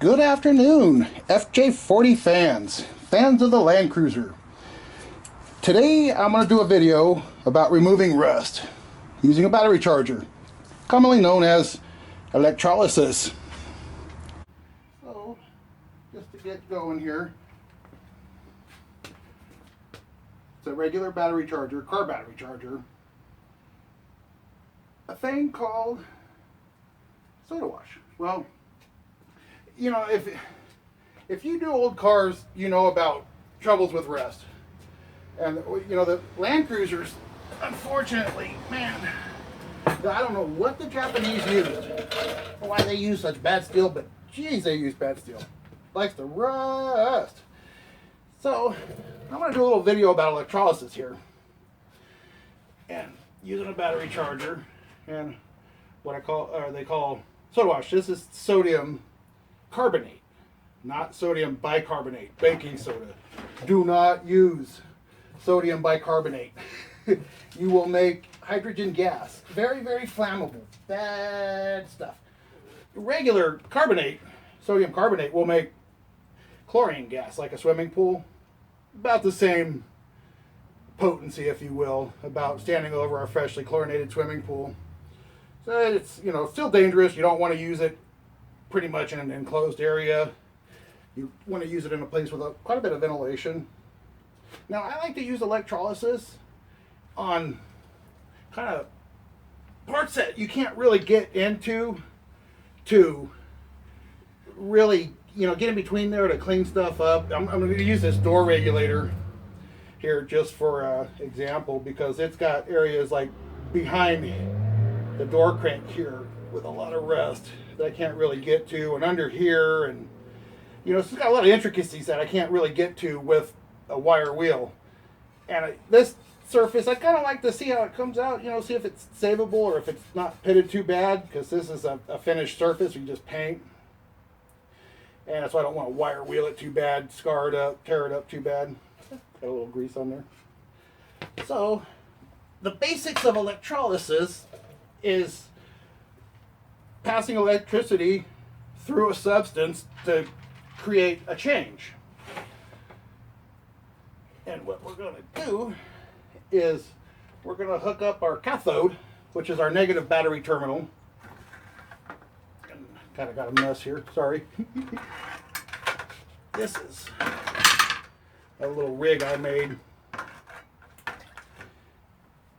Good afternoon, FJ40 fans of the Landcruiser. Today I'm going to do a video about removing rust using a battery charger, commonly known as electrolysis. So, just to get going here, it's a regular battery charger, car battery charger, a thing called soda wash. Well, you know, if you do old cars, you know about troubles with rust. And you know, the Landcruisers, unfortunately, man, I don't know what the Japanese used, or why they use such bad steel, but geez, they use bad steel. Likes to rust. So I'm going to do a little video about electrolysis here, and using a battery charger and what they call soda wash. This is sodium carbonate, not sodium bicarbonate, baking soda. Do not use sodium bicarbonate. You will make hydrogen gas. Very, very flammable. Bad stuff. Regular carbonate, sodium carbonate, will make chlorine gas, like a swimming pool. About the same potency, if you will, about standing over a freshly chlorinated swimming pool. So it's, you know, still dangerous. You don't want to use it pretty much in an enclosed area. You want to use it in a place with quite a bit of ventilation. Now, I like to use electrolysis on kind of parts that you can't really get into to really, you know, get in between there to clean stuff up. I'm going to use this door regulator here just for example, because it's got areas like behind the door crank here with a lot of rust that I can't really get to, and under here, and you know, it's got a lot of intricacies that I can't really get to with a wire wheel. And this surface, I kind of like to see how it comes out, you know, see if it's savable or if it's not pitted too bad, because this is a finished surface. You just paint, and that's why I don't want to wire wheel it too bad, scar it up, tear it up too bad. Got a little grease on there. So the basics of electrolysis is passing electricity through a substance to create a change. And what we're going to do is we're going to hook up our cathode, which is our negative battery terminal. And kind of got a mess here, sorry. This is a little rig I made.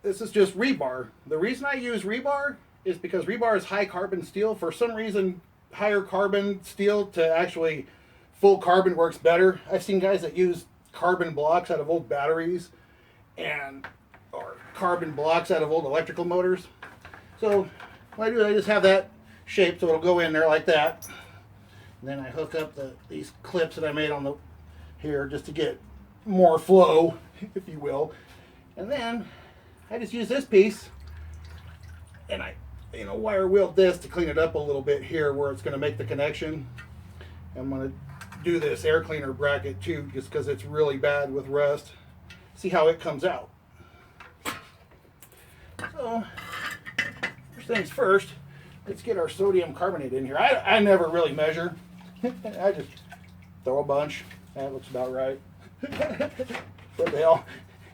This is just rebar. The reason I use rebar is because rebar is high carbon steel. For some reason, higher carbon steel to actually full carbon works better. I've seen guys that use carbon blocks out of old batteries or carbon blocks out of old electrical motors. So what I do is I just have that shape so it'll go in there like that. And then I hook up these clips that I made on here just to get more flow, if you will. And then I just use this piece and I, you know, wire wheel this to clean it up a little bit here where it's going to make the connection. I'm going to do this air cleaner bracket too, just because it's really bad with rust. See how it comes out. So first things first, let's get our sodium carbonate in here. I never really measure. I just throw a bunch. That looks about right. What the hell?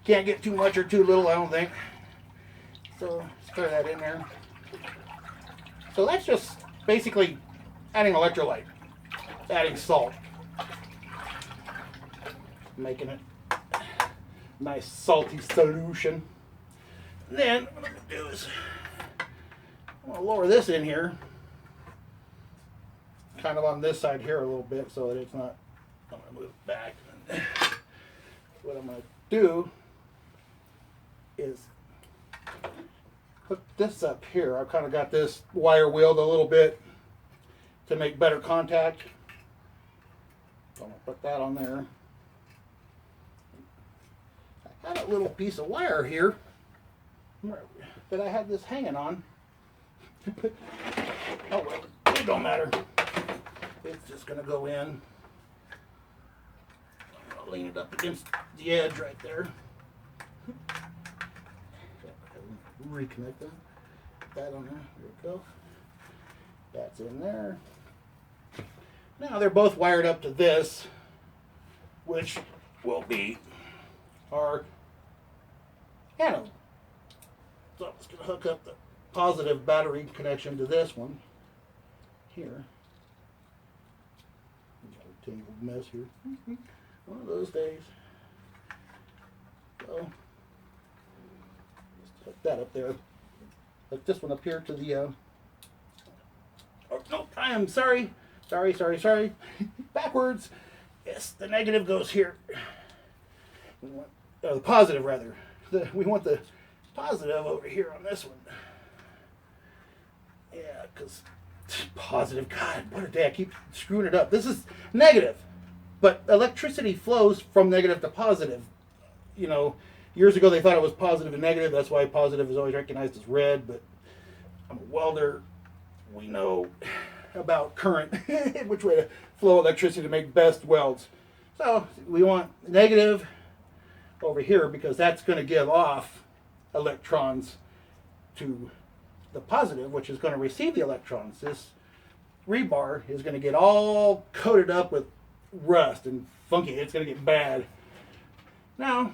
Can't get too much or too little, I don't think. So let's throw that in there. So that's just basically adding electrolyte, adding salt, making it a nice salty solution. And then what I'm going to do is I'm going to lower this in here, kind of on this side here a little bit so that it's not, I'm going to move it back. What I'm going to do is hook this up here. I've kind of got this wire wheeled a little bit to make better contact. So I'm going to put that on there. I got a little piece of wire here that I had this hanging on. Oh well, it don't matter. It's just going to go in. I'm going to lean it up against the edge right there. Reconnect that on there. There we go. That's in there. Now they're both wired up to this, which will be our anode. So I'm just going to hook up the positive battery connection to this one here. Got a tangled mess here. One of those days. So just hook that up there. Hook this one up here to the. Oh no! I am sorry. Sorry. Backwards. Yes, the negative goes here. We want, the positive rather. We want the positive over here on this one. Yeah, because positive. God, what a day! I keep screwing it up. This is negative, but electricity flows from negative to positive. You know, years ago they thought it was positive and negative. That's why positive is always recognized as red. But I'm a welder. We know about current, which way to flow electricity to make best welds. So we want negative over here because that's going to give off electrons to the positive, which is going to receive the electrons. This rebar is going to get all coated up with rust and funky. It's going to get bad. Now,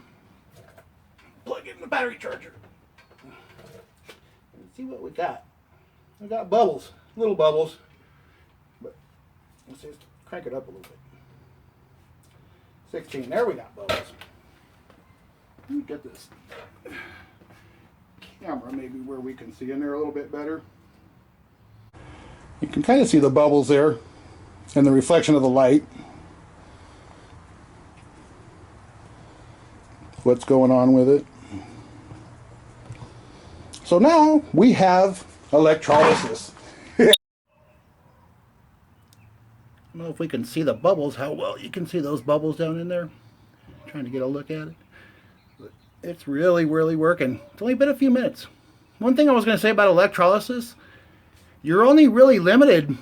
plug in the battery charger. Let's see what we got. We got bubbles, little bubbles. But let's just crank it up a little bit. 16. There we got bubbles. Let me get this camera maybe where we can see in there a little bit better. You can kind of see the bubbles there and the reflection of the light. What's going on with it. So now we have electrolysis. I don't know if we can see the bubbles, how well you can see those bubbles down in there. I'm trying to get a look at it. But it's really working. It's only been a few minutes. One thing I was going to say about electrolysis, you're only really limited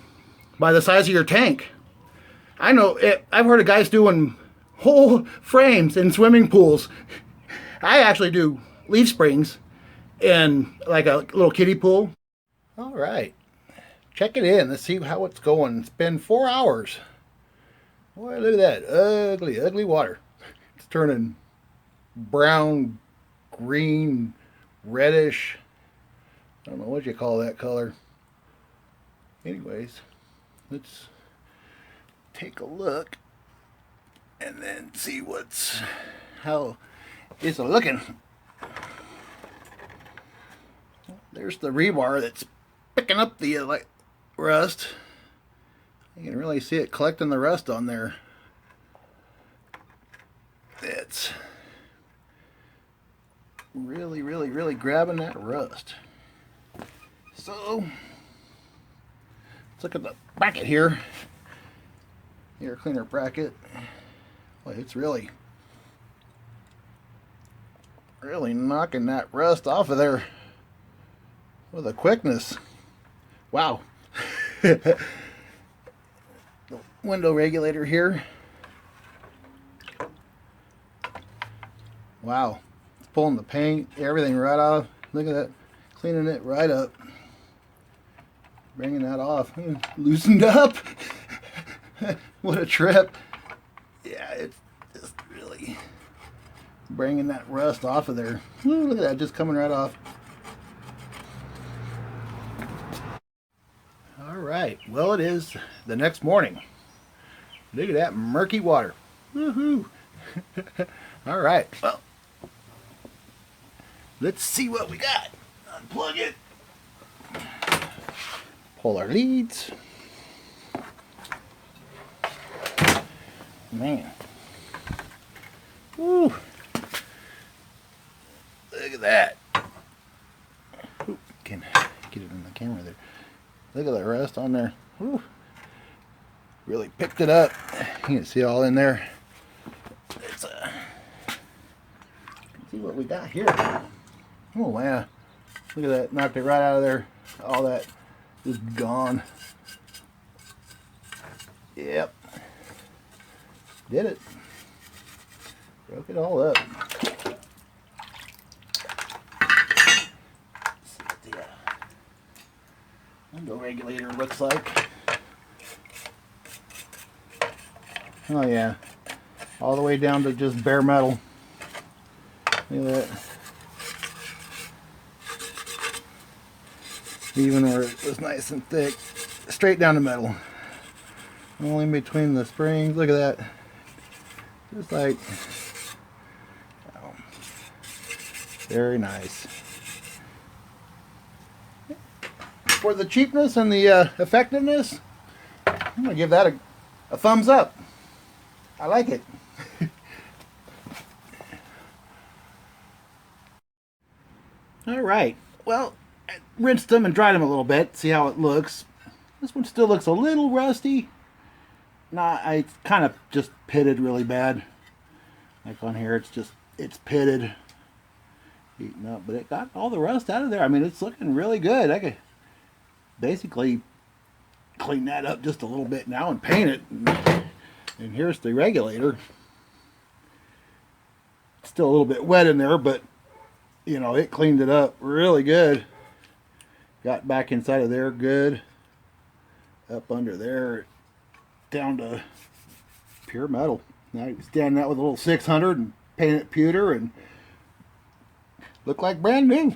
by the size of your tank. I know, I've heard of guys doing whole frames in swimming pools. I actually do leaf springs in like a little kiddie pool. All right, check it in. Let's see how it's going. It's been 4 hours. Boy, look at that ugly water. It's turning brown, green, reddish. I don't know what you call that color. Anyways, let's take a look and then see how it's looking. There's the rebar that's picking up the rust. You can really see it collecting the rust on there. It's really grabbing that rust. So let's look at the bracket here. Air cleaner bracket. Well, it's really knocking that rust off of there with a quickness. Wow. The window regulator here. Wow. It's pulling the paint, everything right off. Look at that. Cleaning it right up. Bringing that off. Loosened up. What a trip. Yeah, it's just really bringing that rust off of there. Ooh, look at that, just coming right off. All right, well, it is the next morning. Look at that murky water. Woohoo! All right, well, let's see what we got. Unplug it. Pull our leads. Man. Woo. Look at that. Ooh, can get it in the camera there. Look at the rust on there. Woo. Really picked it up. You can see it all in there. Let's see what we got here. Oh wow. Look at that. Knocked it right out of there. All that is gone. Yep. Did it. Broke it all up. Let's see what the window regulator looks like. Oh yeah, all the way down to just bare metal. Look at that. Even where it was nice and thick, straight down the middle. Only in between the springs. Look at that. Just like, oh, very nice. For the cheapness and the effectiveness, I'm gonna give that a thumbs up. I like it. All right. Well, I rinsed them and dried them a little bit. See how it looks. This one still looks a little rusty. Nah, it's kind of just pitted really bad. Like on here, it's pitted, eaten up, but it got all the rust out of there. I mean, it's looking really good. I could basically clean that up just a little bit now and paint it. And here's the regulator. It's still a little bit wet in there, but you know, it cleaned it up really good. Got back inside of there good. Up under there, down to pure metal. Now you can stand that with a little 600 and paint it pewter and look like brand new.